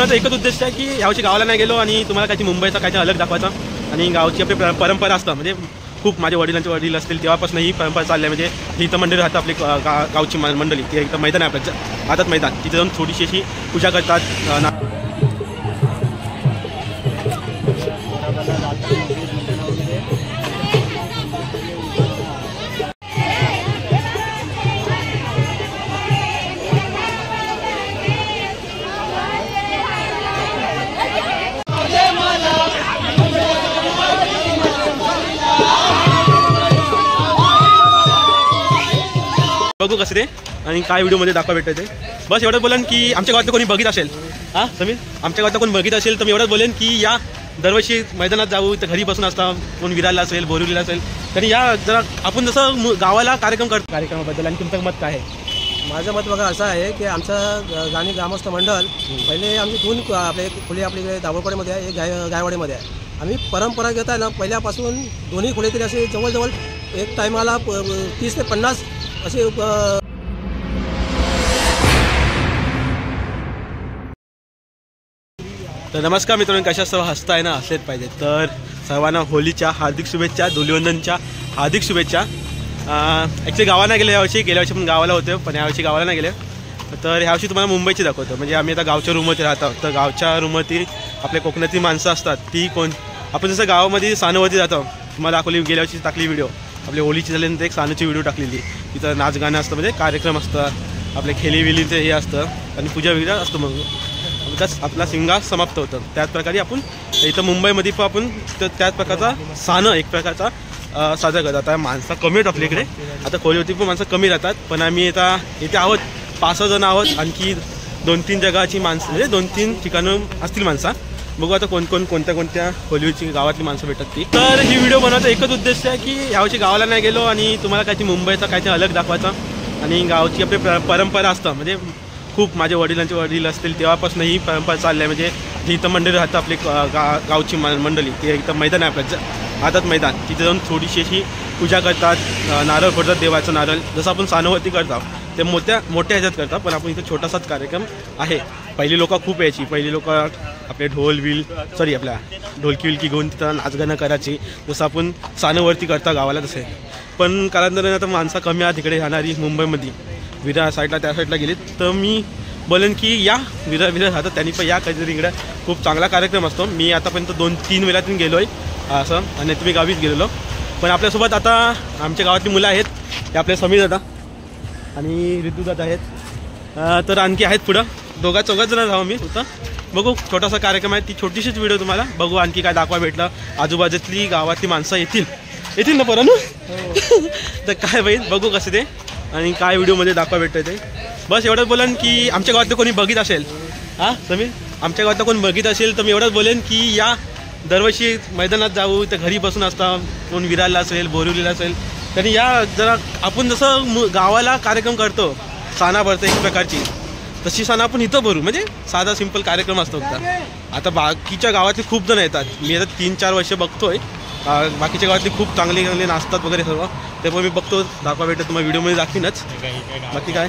बनवायचा एकच उद्देश आहे की यावर्षी गावाला नाही गेलो आणि तुम्हाला काही मुंबईचा काहीतरी अलग दाखवायचा आणि गावची आपली परंपरा असतं म्हणजे खूप माझे वडिलांचे वडील असतील तेव्हापासून ही परंपरा चालली आहे म्हणजे इथं मंडळी राहतं आपली गावची मंडळी ती इथं मैदान आहे आपल्याचं आतात मैदान तिथे जाऊन थोडीशी अशी पूजा करतात बघू कसं ते आणि काय व्हिडिओमध्ये दाखवा भेटतं ते बस एवढंच बोलेन की आमच्या गावातलं कोणी बघित असेल हां समीर आमच्या गावातलं कोणी बघित असेल तर मी एवढंच बोलेन की या दरवर्षी मैदानात जाऊ तर घरी बसून असता कोण विरारला असेल बोरिवलीला असेल तरी या जरा आपण जसं गावाला कार्यक्रम करतो कार्यक्रमाबद्दल आणि तुमचं मत काय आहे? माझं मत बघा असं आहे की आमचं गाणी ग्रामस्थ मंडळ पहिले आमची दोन आपले खोली आपली दाभोळकडेमध्ये आहे एक गायवाडीमध्ये आहे. आम्ही परंपरा घेत आहे ना पहिल्यापासून दोन्ही खोले तरी असे जवळजवळ एक टायमाला 30 ते 50 असे तर नमस्कार मित्रांनो कशा सर्व हसताय ना असलेच पाहिजे तर सर्वांना होलीच्या हार्दिक शुभेच्छा धुलिवंदनच्या हार्दिक शुभेच्छा. ॲक्च्युली गावाला नाही गेले यावर्षी गेल्या वर्षी पण गावाला होते पण यावर्षी गावाला नाही गेले तर ह्यावर्षी तुम्हाला मुंबईची दाखवतो म्हणजे आम्ही आता गावच्या रूमवरती राहतो तर गावच्या रूमवरती आपल्या कोकणातली माणसं असतात ती कोण आपण जसं गावामध्ये सानूवरती जातो तुम्हाला दाखवली गेल्या वर्षी टाकली व्हिडिओ आपली होलीची झाल्यानंतर एक सानूची व्हिडिओ टाकलेली तिथं नाच गाणं असतं म्हणजे कार्यक्रम असतं आपले खेलीविलीचं हे असतं आणि पूजा वगैरे असतं मग त्याच आपला सिंगार समाप्त होतं त्याच प्रकारे आपण इथं मुंबईमध्ये पण आपण त्याच प्रकारचा सानं एक प्रकारचा साजरा करतात. आता माणसं कमी आहेत आपल्या इकडे आता खोलीवरती पण माणसं कमी राहतात पण आम्ही आता इथे आहोत 5-6 जण आहोत आणखी 2-3 जगाची माणसं म्हणजे 2-3 ठिकाणं असतील माणसं बघू आता कोणत्या खोलीवरची गावातली माणसं भेटतात ती. तर ही व्हिडिओ बनवायचा एकच उद्देश आहे की यावर्षी गावाला नाही गेलो आणि तुम्हाला काहीतरी मुंबईचा काहीतरी अलग दाखवायचा आणि गावची आपली परंपरा असतं म्हणजे खूप माझे वडिलांचे वडील असतील तेव्हापासून ही परंपरा चालली आहे म्हणजे इथं मंडळी राहतं आपली गावची मंडळी ते इथं मैदान आहे आपल्याचं आतात मैदान तिथे जाऊन थोडीशी अशी पूजा करतात नारळ फोडतात देवाचं नारळ जसं आपण सानूवरती करतो ते मोठ्या ह्याच्यात करतात पण आपण इथं छोटासाच कार्यक्रम आहे. पहिली लोक खूप यायची पहिली लोक आपले आपल्या ढोलकी विलकी घेऊन तिथं नाचगाणं करायची जसं आपण सानूवरती करता गावाला तसे पण कालांतराने आता माणसं कमी आहेत तिकडे राहणारी मुंबईमध्ये विरार साईडला त्या साईडला गेली तर मी बोलेन की या विरार राहतात त्यांनी पण या कधीतरी इकडे खूप चांगला कार्यक्रम असतो. मी आतापर्यंत 2-3 वेळातून गेलो आहे असं आणि तुम्ही गावीच गेलेलो पण आपल्यासोबत आता आमच्या गावातली मुलं आहेत ते आपले समीर दादा आणि ऋतू दादा आहेत तर आणखी आहेत पुढं 2-4 जण राहू मी होतं बघू छोटासा कार्यक्रम आहे ती छोटीशीच व्हिडिओ तुम्हाला बघू आणखी काय दाखवा भेटलं आजूबाजूतली गावातली माणसं येतील ना परत तर काय बाई बघू कसं ते आणि काय व्हिडिओमध्ये दाखवा भेटतं ते बस एवढंच बोलेन की आमच्या गावातलं कोणी बघित असेल हां समीर आमच्या गावातलं कोणी बघित असेल तर मी एवढंच बोलेन की या दरवर्षी मैदानात जाऊ तर घरी बसून असता कोण विरारला असेल बोरिवलीला असेल तरी या जरा आपण जसं गावाला कार्यक्रम करतो साना भरतं एक प्रकारची तशी साना आपण इथं भरू म्हणजे साधा सिंपल कार्यक्रम असतो आता बाकीच्या गावातले खूप जण येतात मी आता 3-4 वर्ष बघतोय बाकीच्या गावातली खूप चांगले नाचतात वगैरे सर्व ते पण मी बघतो दाखवा भेटत तुम्हाला व्हिडिओमध्ये दाखवीनच बाकी काय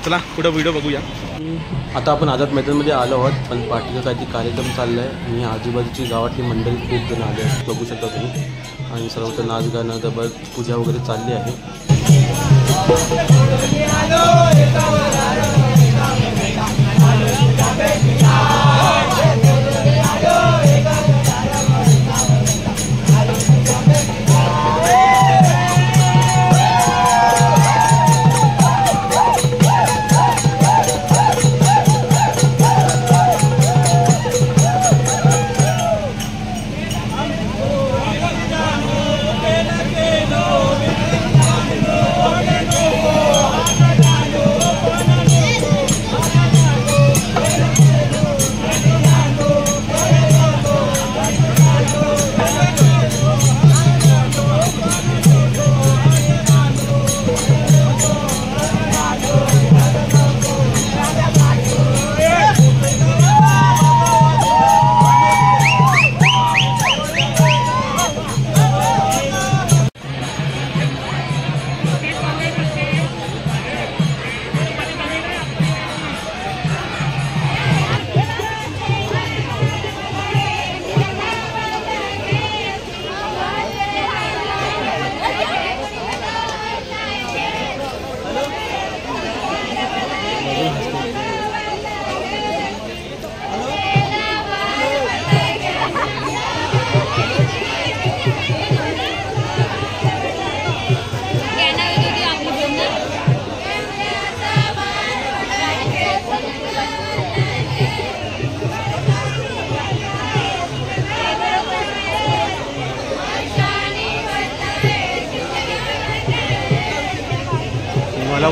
चला पुढं व्हिडिओ बघूया. आता आपण आझाद मैदानमध्ये आलो आहोत पण पाठीचा काहीतरी कार्यक्रम चालला आहे आणि आजूबाजूची गावातली मंडळी खूप जण आले आहेत बघू शकता तुम्ही आणि सर्वत्र नाच गाणं डबल पूजा वगैरे चालली आहे.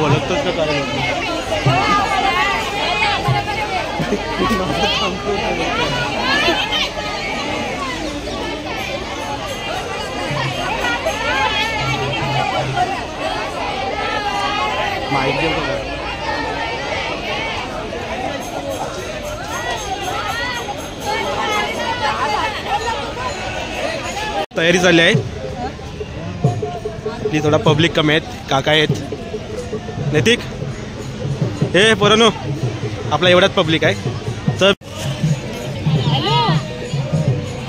ओळखतोच का काय माहिती तयारी झाली आहे. इथली थोडा पब्लिक कमी आहेत, काका आहेत. नैतिक हे पोरांनो आपला एवढाच पब्लिक आहे. तर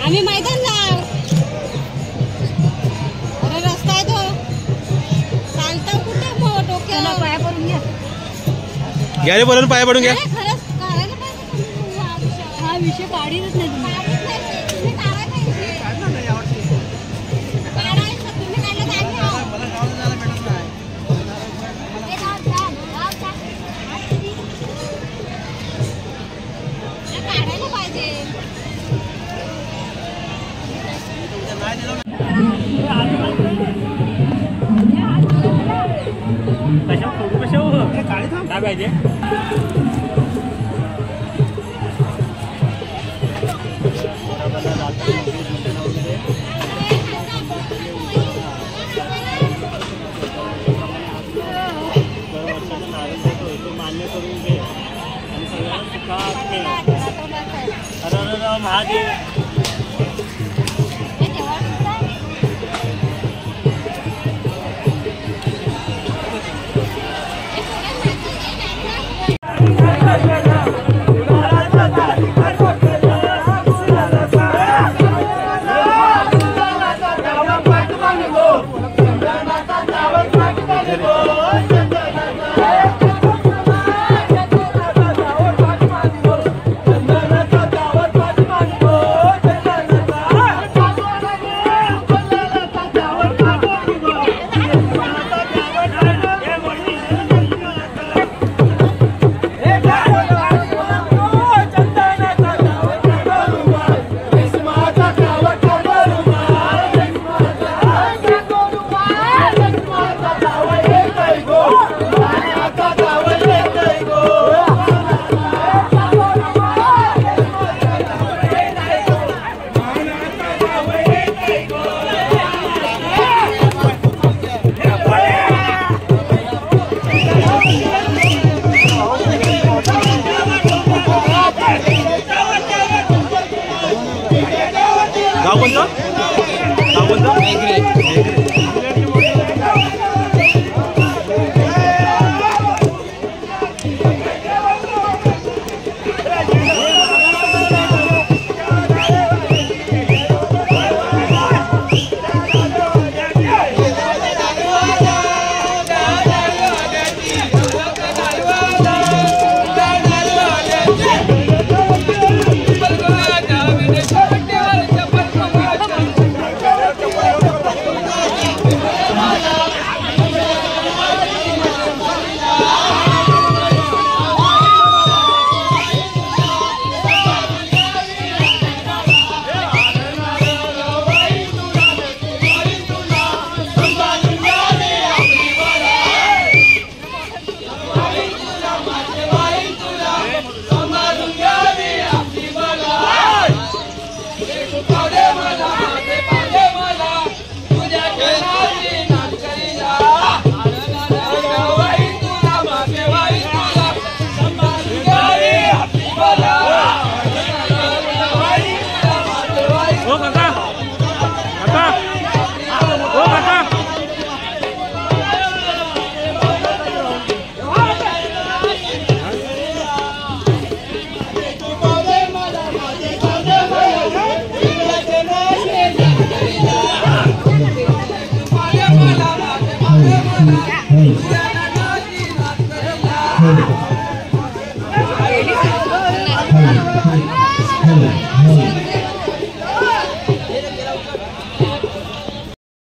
आम्ही मैदानला अरे रस्ता आहे तो चालता कुठे डोक्याला पाया पडून घ्या रे पोरांनो, पाया पडून घ्या. खरंच काढायला पाहिजे हा विषय काढीलच नाही तुम्ही काय पाहिजे मान्य करून घे आणि सगळ्यांना महादेव गाव कोणतं? गाव कोणतं?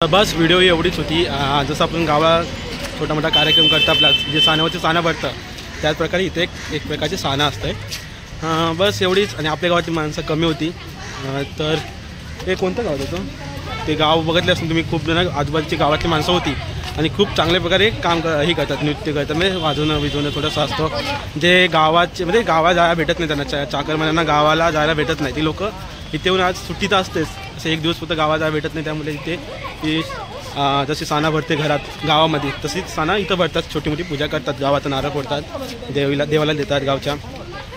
बस व्हिडिओ एवढीच होती. जसं आपण गावात छोटा मोठा कार्यक्रम करता आपला जे सानावरचे साना भरतं त्याच प्रकारे इथे एक प्रकारचे साना असतं. बस एवढीच. आणि आपल्या गावाची माणसं कमी होती. तर हे कोणतं गाव होतं ते गाव बघितलं असून तुम्ही खूप जण आजूबाजूची गावातली माणसं होती आणि खूप चांगल्या प्रकारे हे करतात, नृत्य करतात, म्हणजे वाजवणं बिजवणं थोडंसं असतं जे गावाचे म्हणजे गावाला जायला भेटत नाही त्यांना, चाकरमान्यांना गावाला जायला भेटत नाही. ती लोक इथे येऊन आज सुट्टी तर असतेच, असं एक दिवस फक्त गावाला जायला भेटत नाही, त्यामुळे इथे ती जशी साना भरते घरात गावामध्ये तशीच साना इथं भरतात, छोटी मोठी पूजा करतात, गावाचा नारळ फोडतात, देवाला देतात गावच्या,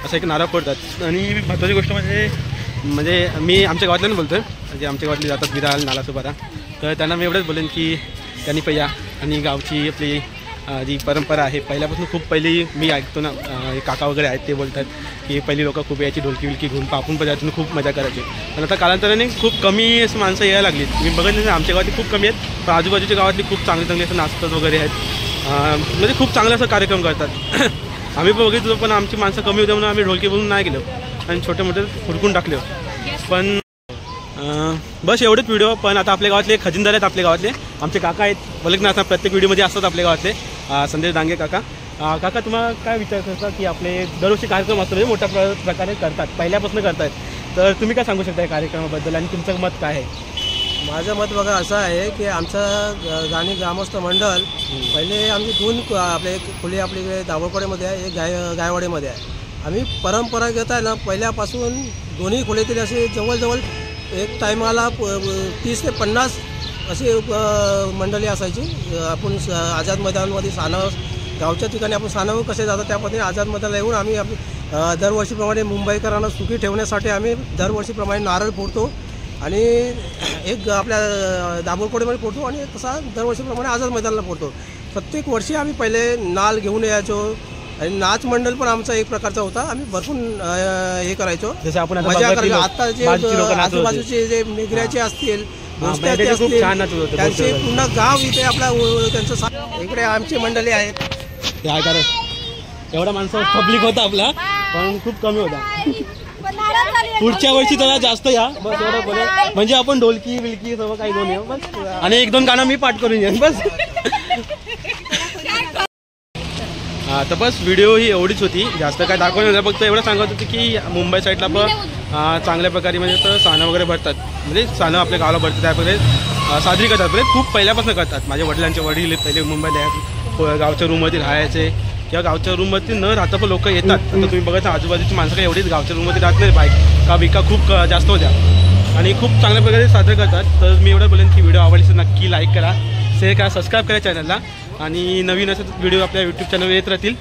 असं एक नारळ फोडतात. आणि महत्त्वाची गोष्ट म्हणजे मी आमच्या गावातल्यानं बोलतो आहे, म्हणजे आमच्या गावातले जातात विराल नालासोपारा, तर त्यांना मी एवढंच बोलेन की त्यांनी पहिला आणि गावची आपली जी परंपरा आहे पहिल्यापासून खूप पहिली मी ऐकतो ना, काका वगैरे आहेत ते बोलतात की पहिली लोकं खूप यायची ढोलकी विलकी घेऊन पापून पदार्थून खूप मजा करायची. पण आता कालांतराने खूप कमी असं माणसं यायला लागली. मी बघितलं ना आमच्या गावातली खूप कमी आहेत, पण आजूबाजूच्या गावातली खूप चांगले असं नाचतात वगैरे आहेत, म्हणजे खूप चांगला असं कार्यक्रम करतात. आम्ही पण बघितलो पण आमची माणसं कमी होते म्हणून आम्ही ढोलकी बोलून नाही गेलो आणि छोटे मोठे हुडकून टाकले. पण बस एवढेच व्हिडिओ. पण आता आपल्या गावातले खजिनदार आहेत, आपल्या गावातले आमचे काका आहेत, बोलत ना आता प्रत्येक व्हिडिओमध्ये असतात आपल्या गावातले संदेश डांगे काका. काका तुम्हाला काय विचार करता की आपले दरवर्षी कार्यक्रम असतो म्हणजे मोठ्या प्रकारे करतात, पहिल्यापासून करतात, तर तुम्ही काय सांगू शकता या कार्यक्रमाबद्दल आणि तुमचं मत काय आहे? माझं मत बघा असं आहे की आमचं गाणी ग्रामस्थ मंडळ पहिले आमची दोन आपले खोली आपली दाभोळकडेमध्ये आहे, एक गायवाडीमध्ये आहे. आम्ही परंपरागत आहे ना पहिल्यापासून दोन्ही खोलीतील असे जवळजवळ एक टायमाला 30 ते 50 अशी मंडळी असायची. आपण आझाद मैदानामध्ये सानं गावच्या ठिकाणी आपण सानं कसे जातो त्या पद्धतीने आझाद मैदानाला येऊन आम्ही दरवर्षीप्रमाणे मुंबईकरांना सुखी ठेवण्यासाठी आम्ही दरवर्षीप्रमाणे नारळ फोडतो आणि एक आपल्या दाभोळकडेमध्ये फोडतो आणि तसा दरवर्षीप्रमाणे आझाद मैदानाला फोडतो. प्रत्येक वर्षी आम्ही पहिले नाल घेऊन यायचो आणि नाच मंडळ पण आमचा एक प्रकारचा होता. आम्ही भरपूर हे करायचो, जसं आपण मजा करायचो. आता जे आजूबाजूचे जे मेघऱ्याचे असतील त्यांचे पूर्ण गाव इथे आपला त्यांचं इकडे आमची मंडळी आहेत. एवढा माणसं पब्लिक होता आपला पण खूप कमी होता. पुढच्या वर्षी जरा जास्त या बस एवढं बोला, म्हणजे आपण ढोलकी बिलकी सर्व काही दोन येऊ बस आणि एक दोन गाणं मी पाठ करून येईन बस. तर बस व्हिडिओ ही एवढीच होती, जास्त काय दाखवलं नाही, फक्त एवढं सांगत होतं की मुंबई साईडला पण चांगल्या प्रकारे म्हणजे तर सानं वगैरे भरतात, म्हणजे सानं आपल्या गावाला भरतात त्याप्रकारे साजरी करतात, म्हणजे खूप पहिल्यापासून करतात. माझ्या वडिलांचे वडील पहिले मुंबईला गावच्या रूममध्ये राहायचे किंवा गावच्या रूममध्ये न राहता पण लोक येतात. आता तुम्ही बघा आजूबाजूची माणसं काही एवढीच गावच्या रूममध्ये राहत नाही, बाईक का बिका खूप जास्त होत्या आणि खूप चांगल्या प्रकारे साजरे करतात. तर मी एवढं बोलेन की व्हिडिओ आवडली तर नक्की लाईक करा, शेअर करा, सबस्क्राईब करा चॅनलला आणि नवीन असं व्हिडिओ आपल्या यूट्यूब चॅनलवर येत राहतील.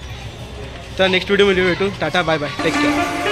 तर नेक्स्ट व्हिडिओमध्ये भेटू. Tata bye bye, take care.